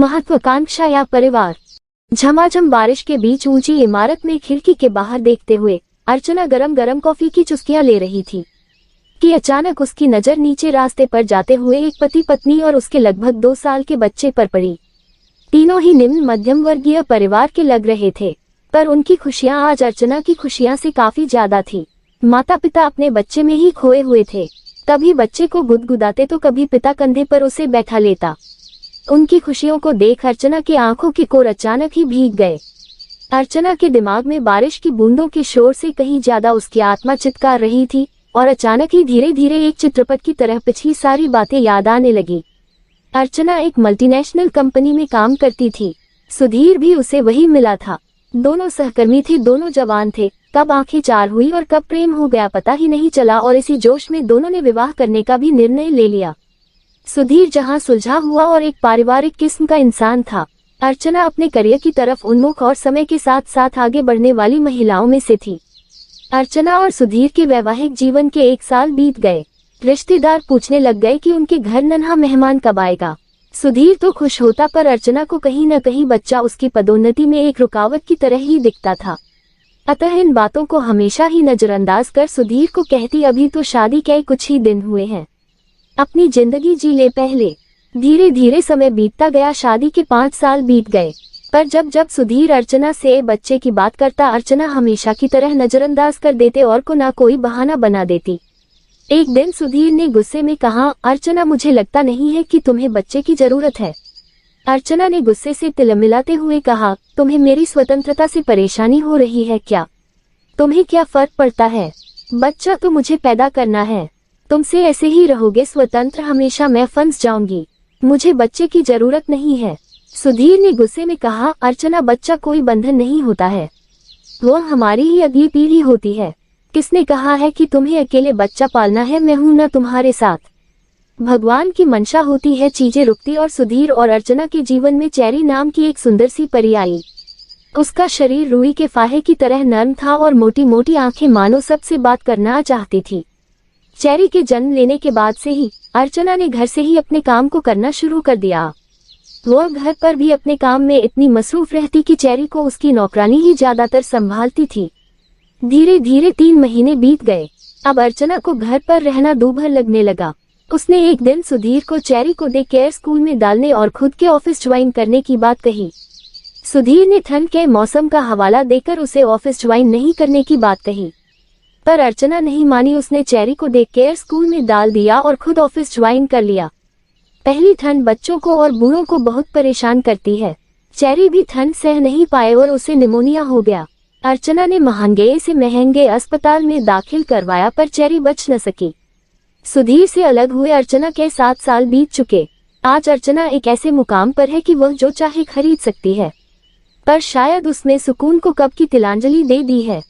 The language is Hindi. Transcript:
महत्वाकांक्षा या परिवार। झमाझम बारिश के बीच ऊंची इमारत में खिड़की के बाहर देखते हुए अर्चना गरम गरम कॉफी की चुस्कियां ले रही थी कि अचानक उसकी नजर नीचे रास्ते पर जाते हुए एक पति पत्नी और उसके लगभग 2 साल के बच्चे पर पड़ी। तीनों ही निम्न मध्यम वर्गीय परिवार के लग रहे थे, पर उनकी खुशियां आज अर्चना की खुशियां से काफी ज्यादा थी। माता पिता अपने बच्चे में ही खोए हुए थे, कभी बच्चे को गुदगुदाते तो कभी पिता कंधे पर उसे बैठा लेता। उनकी खुशियों को देख अर्चना की आंखों के कोर अचानक ही भीग गए। अर्चना के दिमाग में बारिश की बूंदों के शोर से कहीं ज्यादा उसकी आत्मा चित्कार रही थी और अचानक ही धीरे धीरे एक चित्रपट की तरह पिछली सारी बातें याद आने लगी। अर्चना एक मल्टीनेशनल कंपनी में काम करती थी। सुधीर भी उसे वही मिला था। दोनों सहकर्मी थे, दोनों जवान थे। कब आंखें चार हुई और कब प्रेम हो गया पता ही नहीं चला और इसी जोश में दोनों ने विवाह करने का भी निर्णय ले लिया। सुधीर जहां सुलझा हुआ और एक पारिवारिक किस्म का इंसान था, अर्चना अपने करियर की तरफ उन्मुख और समय के साथ साथ आगे बढ़ने वाली महिलाओं में से थी। अर्चना और सुधीर के वैवाहिक जीवन के 1 साल बीत गए। रिश्तेदार पूछने लग गए कि उनके घर नन्हा मेहमान कब आएगा। सुधीर तो खुश होता, पर अर्चना को कहीं न कहीं बच्चा उसकी पदोन्नति में एक रुकावट की तरह ही दिखता था। अतः इन बातों को हमेशा ही नजरअंदाज कर सुधीर को कहती, अभी तो शादी के कुछ ही दिन हुए हैं, अपनी जिंदगी जी ले पहले। धीरे धीरे समय बीतता गया, शादी के 5 साल बीत गए, पर जब जब सुधीर अर्चना से बच्चे की बात करता, अर्चना हमेशा की तरह नजरअंदाज कर देते और को ना कोई बहाना बना देती। एक दिन सुधीर ने गुस्से में कहा, अर्चना मुझे लगता नहीं है कि तुम्हें बच्चे की जरूरत है। अर्चना ने गुस्से से तिलमिलाते हुए कहा, तुम्हें मेरी स्वतंत्रता से परेशानी हो रही है क्या? तुम्हें क्या फर्क पड़ता है? बच्चा तो मुझे पैदा करना है। तुमसे ऐसे ही रहोगे स्वतंत्र हमेशा, मैं फंस जाऊंगी। मुझे बच्चे की जरूरत नहीं है। सुधीर ने गुस्से में कहा, अर्चना बच्चा कोई बंधन नहीं होता है, वो हमारी ही अगली पीढ़ी होती है। किसने कहा है कि तुम्हें अकेले बच्चा पालना है? मैं हूं ना तुम्हारे साथ। भगवान की मंशा होती है, चीजें रुकती और सुधीर और अर्चना के जीवन में चेरी नाम की एक सुंदर सी परी आई। उसका शरीर रुई के फाहे की तरह नर्म था और मोटी मोटी आंखें मानो सबसे बात करना चाहती थी। चेरी के जन्म लेने के बाद से ही अर्चना ने घर से ही अपने काम को करना शुरू कर दिया। वो घर पर भी अपने काम में इतनी मसरूफ रहती कि चेरी को उसकी नौकरानी ही ज्यादातर संभालती थी। धीरे धीरे 3 महीने बीत गए। अब अर्चना को घर पर रहना दूभर लगने लगा। उसने एक दिन सुधीर को चेरी को डे केयर स्कूल में डालने और खुद के ऑफिस ज्वाइन करने की बात कही। सुधीर ने ठंड के मौसम का हवाला देकर उसे ऑफिस ज्वाइन नहीं करने की बात कही, पर अर्चना नहीं मानी। उसने चेरी को डे केयर स्कूल में डाल दिया और खुद ऑफिस ज्वाइन कर लिया। पहली ठंड बच्चों को और बूढ़ों को बहुत परेशान करती है। चेरी भी ठंड सह नहीं पाए और उसे निमोनिया हो गया। अर्चना ने महंगे से महंगे अस्पताल में दाखिल करवाया, पर चेरी बच न सकी। सुधीर से अलग हुए अर्चना के 7 साल बीत चुके। आज अर्चना एक ऐसे मुकाम पर है कि वह जो चाहे खरीद सकती है, पर शायद उसने सुकून को कब की तिलांजलि दे दी है।